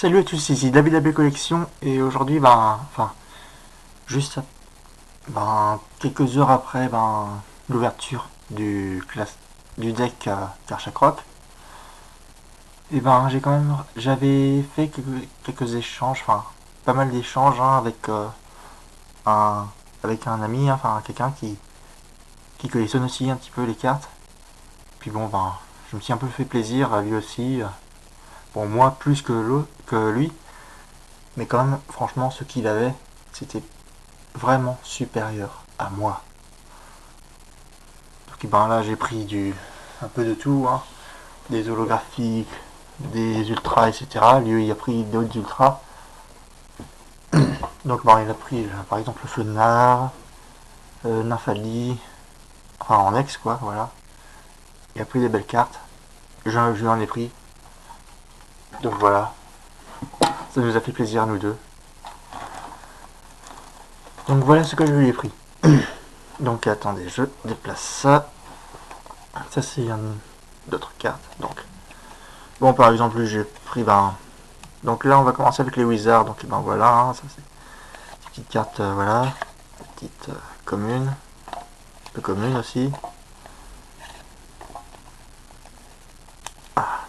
Salut à tous, ici David AB Collection et aujourd'hui, juste quelques heures après l'ouverture du deck Karchak Rock, et j'avais fait quelques échanges, pas mal d'échanges un, avec un ami, quelqu'un qui collectionne aussi un petit peu les cartes. Puis je me suis un peu fait plaisir à lui aussi, bon moi plus que lui, mais quand même franchement ce qu'il avait, c'était vraiment supérieur à moi. Donc là j'ai pris un peu de tout, hein, des holographiques, des ultras, etc. Lui il a pris d'autres ultras. Donc il a pris par exemple le Fenard, Nymphali, enfin en ex quoi, voilà. Il a pris des belles cartes. Je lui en ai pris. Donc voilà, ça nous a fait plaisir à nous deux. Donc voilà ce que je lui ai pris. Donc attendez, je déplace ça. Ça c'est d'autres cartes. Donc bon par exemple j'ai pris donc là on va commencer avec les wizards. Donc voilà, hein, ça c'est des petites cartes, voilà, petites communes, peu communes aussi. Ah,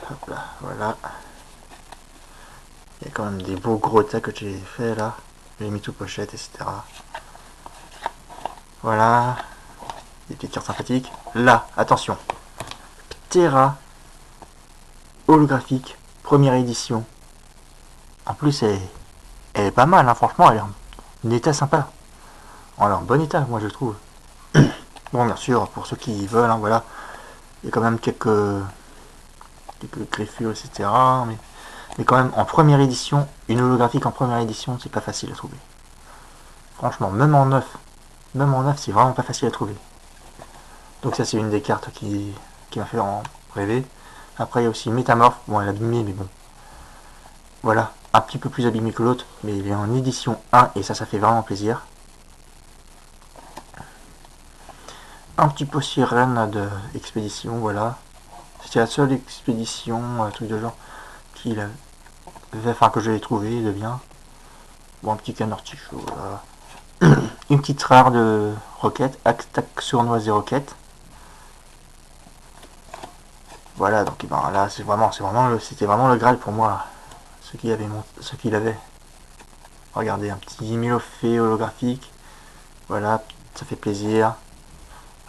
hop là, voilà. Il y a quand même des beaux gros tas que j'ai fait là. J'ai mis tout pochette, etc. Voilà, des petites cartes sympathiques. Là, attention, Terra holographique, première édition. En plus, elle est pas mal, hein, franchement, elle est en état sympa. Elle est en bon état, moi je trouve. Bon, bien sûr, pour ceux qui veulent, hein, voilà, il y a quand même quelques griffures, etc. Mais quand même, en première édition, une holographique en première édition, c'est pas facile à trouver. Franchement, même en neuf, c'est vraiment pas facile à trouver. Donc ça, c'est une des cartes qui m'a fait en rêver. Après, il y a aussi Métamorphe. Bon, elle est abîmée, mais bon. Voilà, un petit peu plus abîmé que l'autre, mais il est en édition 1 et ça fait vraiment plaisir. Un petit peu sirène de expédition, voilà. C'était la seule expédition, truc de genre, qu'il avait, que je l'ai trouvé, de bien. Bon, un petit canard tichot, voilà. Une petite rare de roquette, attaque sournoise et roquette. Voilà, donc là, c'était vraiment le Graal pour moi. Ce qu'il avait. Regardez, un petit Milophée holographique. Voilà, ça fait plaisir.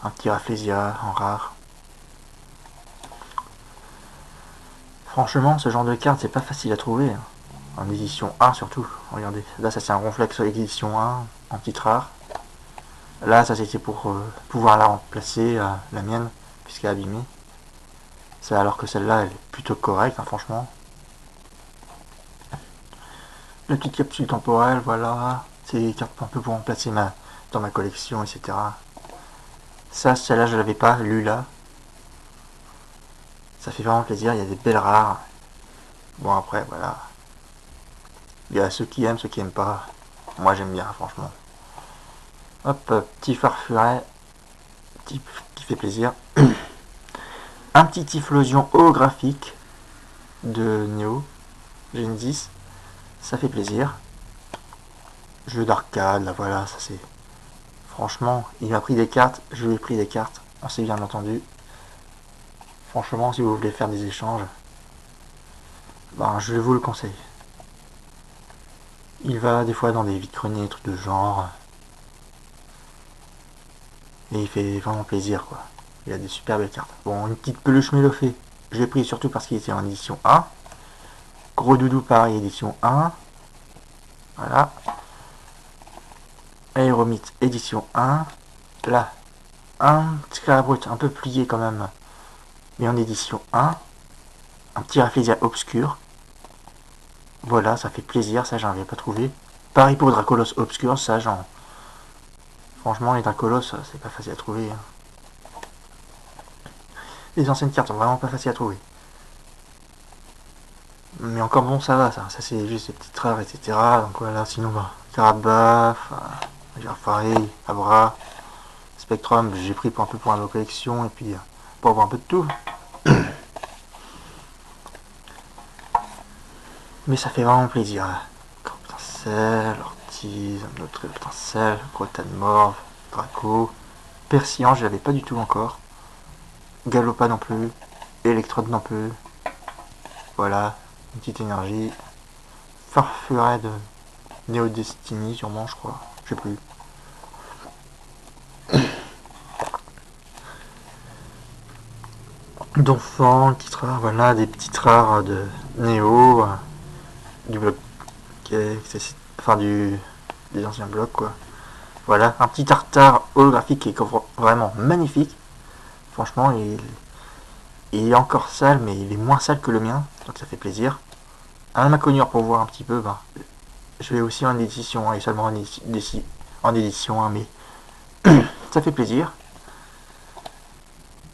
Un petit Rafflesia en rare. Franchement, ce genre de carte, c'est pas facile à trouver, hein. En édition 1 surtout. Regardez, là, ça c'est un Ronflex édition 1, en petite rare. Là, ça c'était pour pouvoir la remplacer, la mienne, puisqu'elle est abîmée. C'est alors que celle-là, elle est plutôt correcte, hein, franchement. La petite capsule temporelle, voilà. C'est des cartes un peu pour remplacer dans ma collection, etc. Ça, celle-là, je l'avais pas, Lula. Ça fait vraiment plaisir, il y a des belles rares. Bon, après, voilà. Il y a ceux qui aiment pas. Moi, j'aime bien, franchement. Hop, petit farfuret. Qui fait plaisir. Un petit Typhlosion holographique de Neo. Genesis. Ça fait plaisir. Jeu d'arcade, là, voilà, ça c'est... Franchement, il m'a pris des cartes, je lui ai pris des cartes. On s'est bien entendu. Franchement, si vous voulez faire des échanges, je vous le conseille. Il va des fois dans des vides-greniers, des trucs de genre. Et il fait vraiment plaisir, quoi. Il a des super belles cartes. Bon, une petite peluche Mélophée. Je l'ai pris surtout parce qu'il était en édition 1. Gros doudou pareil, édition 1. Voilà. Aéromite, édition 1. Là, un petit Scarabrut un peu plié quand même, mais en édition 1. Un petit Rafflesia obscur. Voilà, ça fait plaisir, ça j'en avais pas trouvé. Pareil pour Dracolos obscur, ça j'en... Franchement, les Dracolos, c'est pas facile à trouver, hein. Les anciennes cartes sont vraiment pas faciles à trouver. Mais encore bon, ça va, ça c'est juste des petites rares, etc. Donc voilà, sinon, Carabaf, Girafari, Abra, Spectrum, j'ai pris pour un peu pour la collection, et puis pour avoir un peu de tout. Mais ça fait vraiment plaisir. Potentiel, Ortiz, un autre potentiel, Grotan Morve, Draco, Persillon, je l'avais pas du tout encore. Galopa non plus, Electrode non plus. Voilà, une petite énergie. Farfuret de Neo Destiny sûrement, je crois, je sais plus. D'enfants, petites rares, voilà, des petites rares de Neo, du bloc, enfin des anciens blocs quoi. Voilà, un petit tartare holographique qui est vraiment magnifique. Franchement, il est encore sale, mais il est moins sale que le mien, donc ça fait plaisir. Un Maconior pour voir un petit peu, bah, je vais aussi en édition, et seulement en édition, hein, mais ça fait plaisir.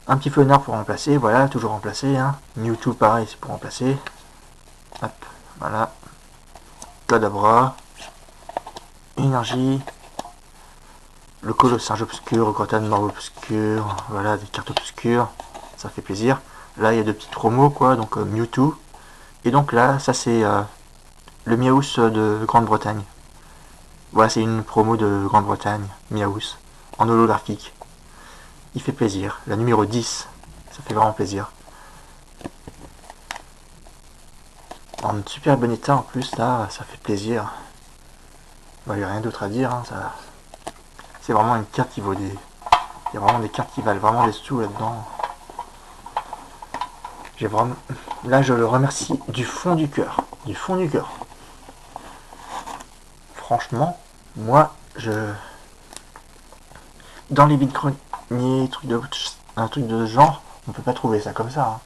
Un petit Fenard pour remplacer, voilà, toujours remplacer. Hein. Mewtwo pareil, c'est pour remplacer. Hop, voilà. Kadabra. Énergie. Le Colossinge obscur, Grotan Morve obscur, voilà, des cartes obscures, ça fait plaisir. Là, il y a deux petites promos, quoi, donc Mewtwo. Et donc là, ça c'est le Miaous de Grande-Bretagne. Voilà, c'est une promo de Grande-Bretagne, Miaous, en holographique. Il fait plaisir. La numéro 10, ça fait vraiment plaisir. En super bon état en plus, là, ça fait plaisir. Il n'y a rien d'autre à dire, hein, ça... C'est vraiment une carte qui vaut des... Il y a vraiment des cartes qui valent vraiment des sous là-dedans. J'ai vraiment... Là, je le remercie du fond du cœur. Du fond du cœur. Franchement, moi, dans les vides-greniers, un truc de ce genre, on peut pas trouver ça comme ça. Hein.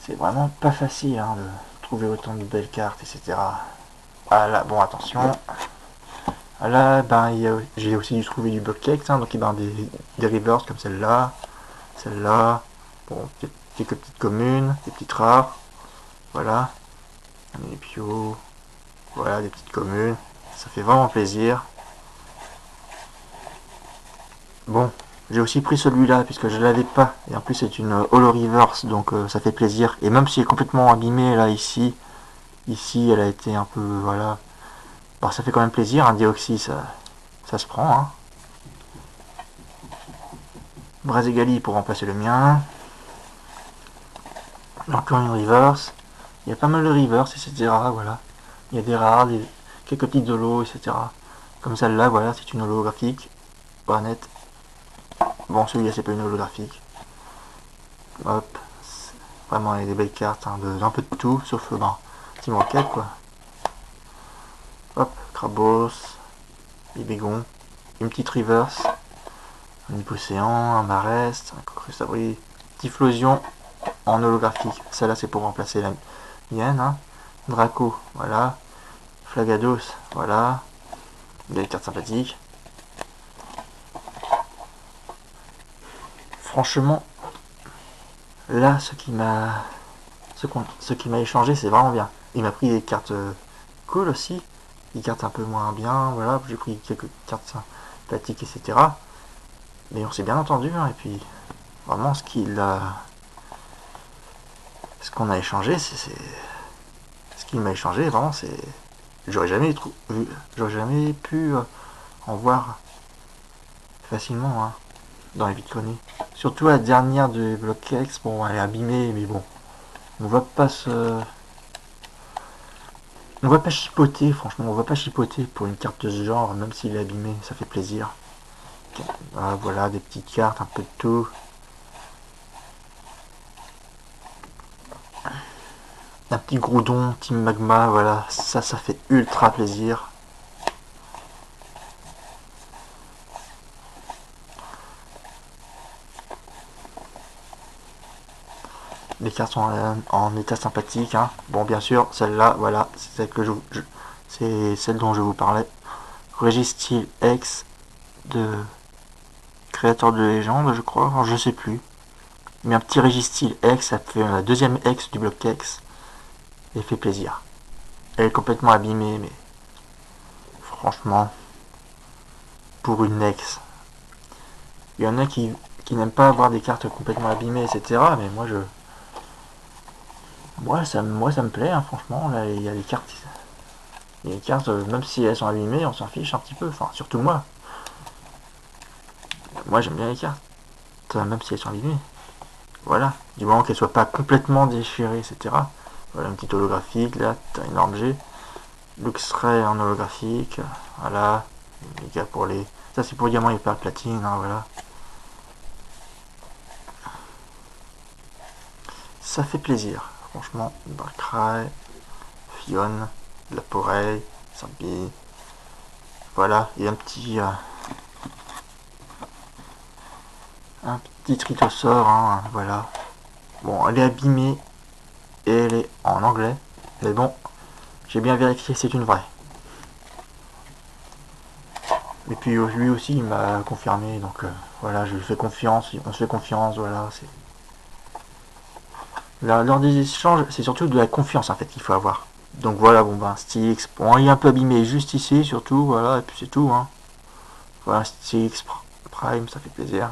C'est vraiment pas facile hein, de trouver autant de belles cartes, etc. Ah là, bon, attention. Ah là, ben, j'ai aussi dû trouver du blockhex, hein, donc ben, des reverse comme celle-là, celle-là. Bon, quelques petites communes, des petites rares. Voilà. Des pios. Voilà, des petites communes. Ça fait vraiment plaisir. Bon, j'ai aussi pris celui-là puisque je l'avais pas. Et en plus, c'est une Holo Reverse, donc ça fait plaisir. Et même si elle est complètement abîmée là, ici, elle a été un peu. Voilà. Bon, ça fait quand même plaisir. Un Dioxy, ça se prend. Hein. Brazegali pour remplacer le mien. Encore une Reverse. Il y a pas mal de Reverse, etc. Voilà. Il y a des rares, quelques petites holos, etc. Comme celle-là, voilà, c'est une holographique. Barnet. Bon, celui-là, c'est pas une holographique. Hop. Vraiment, il y a des belles cartes, hein, un peu de tout, sauf Team Rocket, quoi. Hop, Krabos, les bégons, une petite reverse, un Hypocéan, un Marest, un Crustabri, Typhlosion en holographique. Celle-là, c'est pour remplacer la mienne, hein. Draco, voilà. Flagados, voilà. Il y a des cartes sympathiques. Franchement, là, ce qui m'a échangé, c'est vraiment bien. Il m'a pris des cartes cool aussi, des cartes un peu moins bien, voilà, j'ai pris quelques cartes sympathiques, etc. Mais on s'est bien entendu, hein, et puis vraiment ce qu'on a échangé, ce qu'il m'a échangé, vraiment, c'est... J'aurais jamais pu en voir facilement, hein, dans les Bitcoins. Surtout la dernière de BlockX, bon, elle est abîmée, mais bon, on va pas se... On va pas chipoter, franchement, on va pas chipoter pour une carte de ce genre, même s'il est abîmé, ça fait plaisir. Voilà, des petites cartes, un peu de tout. Un petit Groudon, Team Magma, voilà, ça fait ultra plaisir. Les cartes sont en état sympathique. Hein. Bon, bien sûr, celle-là, voilà, c'est celle dont je vous parlais. Registyle X de créateur de légende, je crois, alors, je sais plus. Mais un petit Registyle X, ça fait la deuxième X du bloc X. Et fait plaisir. Elle est complètement abîmée, mais franchement, pour une X. Il y en a qui n'aiment pas avoir des cartes complètement abîmées, etc. Mais moi, Moi ça me plaît, hein, franchement. Là, il y a les cartes. Les cartes, même si elles sont abîmées, on s'en fiche un petit peu. Enfin, surtout moi. Moi, j'aime bien les cartes, même si elles sont abîmées. Voilà. Du moment qu'elles soient pas complètement déchirées, etc. Voilà, une petite holographique. Là, t'as une arme G. Luxray en holographique. Voilà. Les gars pour les. Ça, c'est pour diamant et perle platine, hein, voilà. Ça fait plaisir. Franchement, Darkrai, Fion, de la Porey, Serpille. Voilà, et un petit Tritossaure, hein, voilà. Bon, elle est abîmée et elle est en anglais, mais bon, j'ai bien vérifié, c'est une vraie. Et puis lui aussi, il m'a confirmé, donc voilà, je lui fais confiance, on se fait confiance, voilà. Lors des échanges, c'est surtout de la confiance en fait qu'il faut avoir. Donc voilà, bon ben, Stylix, bon, il est un peu abîmé juste ici, surtout, voilà, et puis c'est tout, hein. Voilà, Stylix Prime, ça fait plaisir.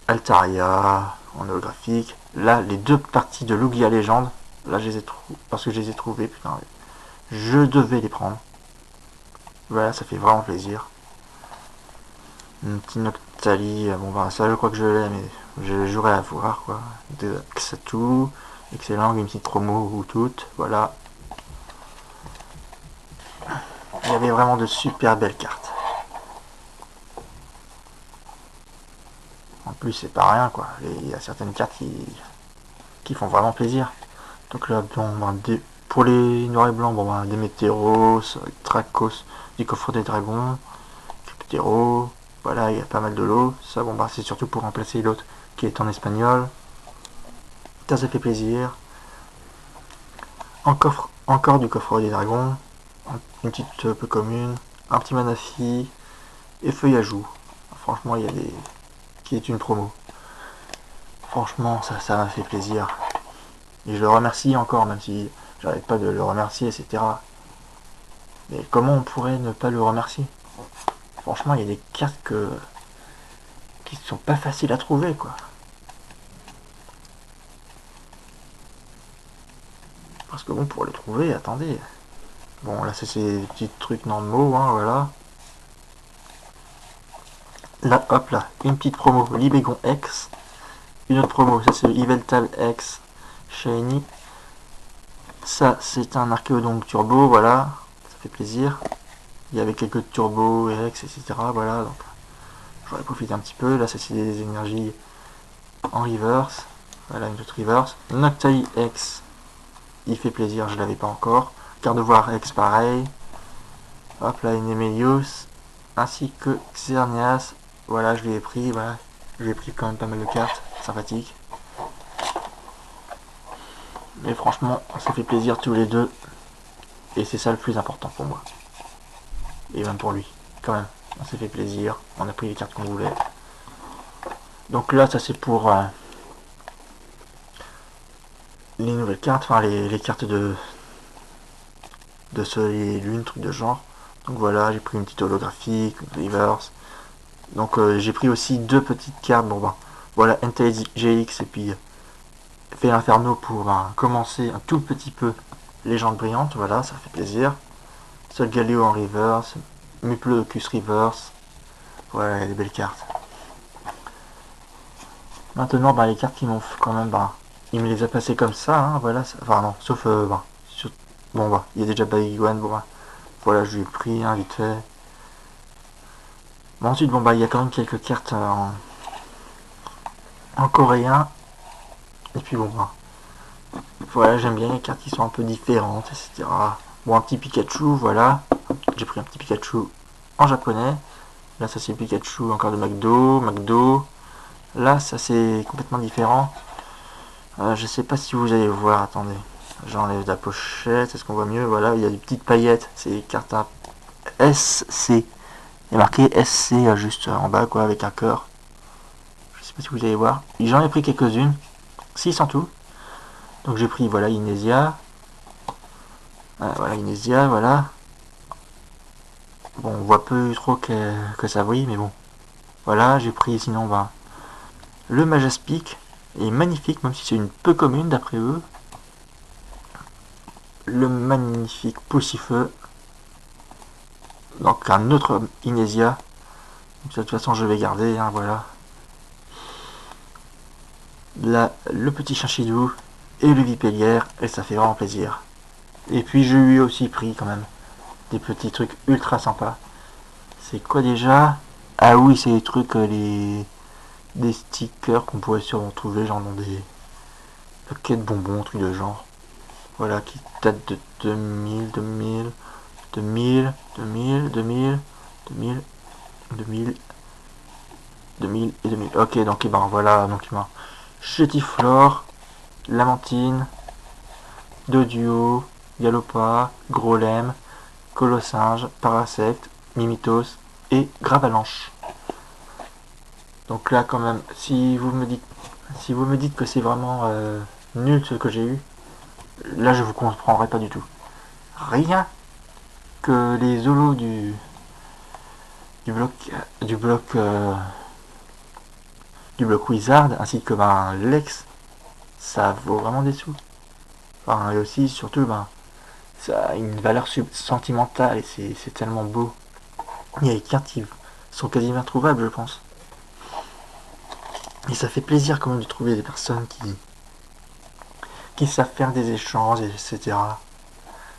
Altaria en holographique. Là, les deux parties de Lugia Légende, là, je les ai trouvées, parce que je les ai trouvées, putain, je devais les prendre. Voilà, ça fait vraiment plaisir. Un petit Noctali, bon bah ça je crois que je l'ai, mais je jouerai à voir quoi. De Xatu, excellent, une petite promo ou toute, voilà. Il y avait vraiment de super belles cartes. En plus c'est pas rien quoi, il y a certaines cartes qui font vraiment plaisir. Donc là, bon, pour les noirs et blancs, bon bah des Météros, Dracos, du coffre des dragons, Cryptero, voilà, il y a pas mal de lots. Ça bon bah c'est surtout pour remplacer l'autre qui est en espagnol. Ça fait plaisir. Encore du coffre des dragons, une petite peu commune, un petit Manafi et feuille à joue. Franchement, il y a des. Qui est une promo. Franchement, ça m'a fait plaisir. Et je le remercie encore, même si j'arrête pas de le remercier, etc. Mais comment on pourrait ne pas le remercier? Franchement, il y a des cartes qui sont pas faciles à trouver, quoi. Parce que bon, pour les trouver, attendez. Bon, là, c'est des petits trucs normaux, hein, voilà. Là, hop là, une petite promo, Libégon X. Une autre promo, ça c'est Yveltal X Shiny. Ça, c'est un Archéodon Turbo, voilà. Ça fait plaisir. Il y avait quelques Turbo, X, etc. Voilà, donc j'aurais profité un petit peu. Là, ça c'est des énergies en reverse. Voilà, une autre reverse. Noctali X, il fait plaisir, je l'avais pas encore. Gardevoir X, pareil. Hop là, une Emelios. Ainsi que Xerneas. Voilà, je lui ai pris, voilà. Je lui ai pris quand même pas mal de cartes, sympathique. Mais franchement, on s'est fait plaisir tous les deux. Et c'est ça le plus important pour moi. Et même pour lui, quand même. On s'est fait plaisir, on a pris les cartes qu'on voulait. Donc là, ça c'est pour les nouvelles cartes, enfin les cartes de soleil et lune, truc de genre. Donc voilà, j'ai pris une petite holographique, une reverse. Donc j'ai pris aussi deux petites cartes. Bon ben, voilà, NTS GX et puis fait Inferno pour commencer un tout petit peu Légende brillante. Voilà, ça fait plaisir. Sol Galeo en reverse, Muplocus reverse. Voilà, il y a des belles cartes. Maintenant, bah, les cartes qui m'ont quand même, bah, il me les a passées comme ça, hein, voilà. Enfin non, sauf, bah, bon bah, il y a déjà Baiguan, bon bah, voilà, je lui ai pris, hein, vite fait. Bon, ensuite, bon bah, il y a quand même quelques cartes en coréen. Et puis bon bah, voilà, j'aime bien les cartes qui sont un peu différentes, etc. Bon, un petit Pikachu, voilà. J'ai pris un petit Pikachu en japonais. Là, ça c'est Pikachu encore de McDo. Là, ça c'est complètement différent. Je sais pas si vous allez voir, attendez. J'enlève la pochette, est-ce qu'on voit mieux? Voilà, il y a des petites paillettes, c'est des cartes à SC. Il y a marqué SC juste en bas, quoi, avec un cœur. Je sais pas si vous allez voir. J'en ai pris quelques-unes, 6 en tout. Donc j'ai pris, voilà, Inésia. Voilà, Inésia, voilà. Bon, on voit peu trop que ça brille, mais bon. Voilà, j'ai pris sinon, bah, le Majaspic, est magnifique, même si c'est une peu commune d'après eux. Le magnifique Poussifeu. Donc un autre Inésia. De toute façon je vais garder, hein, voilà. Là, le petit Chinchidou et le Vipellière, et ça fait vraiment plaisir. Et puis je lui ai aussi pris quand même des petits trucs ultra sympas. C'est quoi déjà? Ah oui, c'est les trucs, des stickers qu'on pourrait sûrement trouver, genre dans des paquets de bonbons, trucs de genre. Voilà, qui datent de 2000, 2000, 2000, 2000, 2000, 2000, 2000, 2000 et 2000. Ok, donc et ben voilà, donc ben, Chétiflore, Lamantine, Doduo, Galopa, Grolem, Colossinge, Parasect, Mimitos et Gravalanche. Donc là quand même, si vous me dites que c'est vraiment nul ce que j'ai eu, là je vous comprendrai pas du tout. Rien que les zolos du bloc du bloc du bloc Wizard ainsi que ben, Lex, ça vaut vraiment des sous. Enfin, et aussi surtout ben, ça a une valeur sentimentale et c'est tellement beau. Il y a des cartes qui sont quasiment introuvables je pense. Et ça fait plaisir quand même de trouver des personnes qui savent faire des échanges, etc.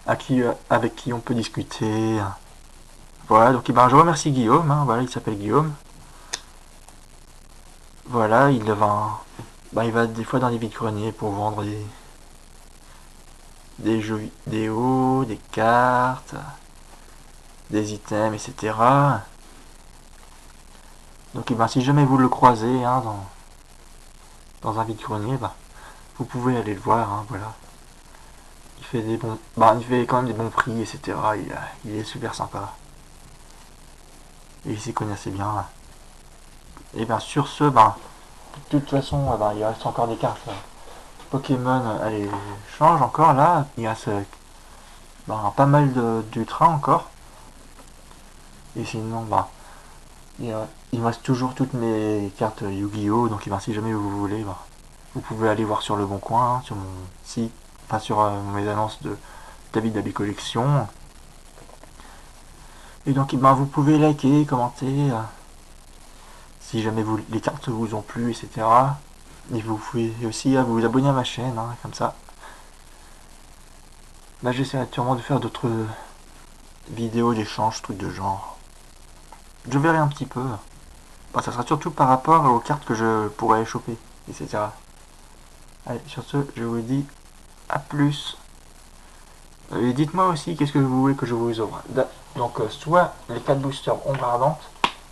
Avec qui on peut discuter. Voilà, donc ben, je remercie Guillaume, hein, voilà, il s'appelle Guillaume. Voilà, il va des fois dans les vides-greniers pour vendre des jeux vidéo, des cartes, des items, etc. Donc ben, si jamais vous le croisez hein, dans un vide-grenier, ben, vous pouvez aller le voir, hein, voilà. Il fait quand même des bons prix, etc. Il est super sympa. Et il s'y connaît assez bien. Et bien sur ce, ben, de toute façon, ben, il reste encore des cartes Pokémon à l'échange encore là. Il reste ben, pas mal d'ultra encore. Et sinon, ben, il me reste toujours toutes mes cartes Yu-Gi-Oh! Donc ben, si jamais vous voulez, ben, vous pouvez aller voir sur le bon coin, hein, sur mon site, enfin sur mes annonces de David Dabi Collection. Et donc ben, vous pouvez liker, commenter, si jamais les cartes vous ont plu, etc. Et vous pouvez aussi vous abonner à ma chaîne, hein, comme ça. Là j'essaierai sûrement de faire d'autres vidéos d'échange, trucs de genre. Je verrai un petit peu. Bon, ça sera surtout par rapport aux cartes que je pourrais choper, etc. Allez, sur ce, je vous dis à plus. Et dites-moi aussi qu'est-ce que vous voulez que je vous offre. Donc soit les 4 boosters ombre ardente,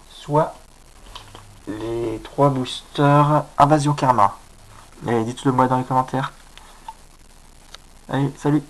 soit les 3 boosters invasion karma. Allez, dites-le moi dans les commentaires. Allez, salut.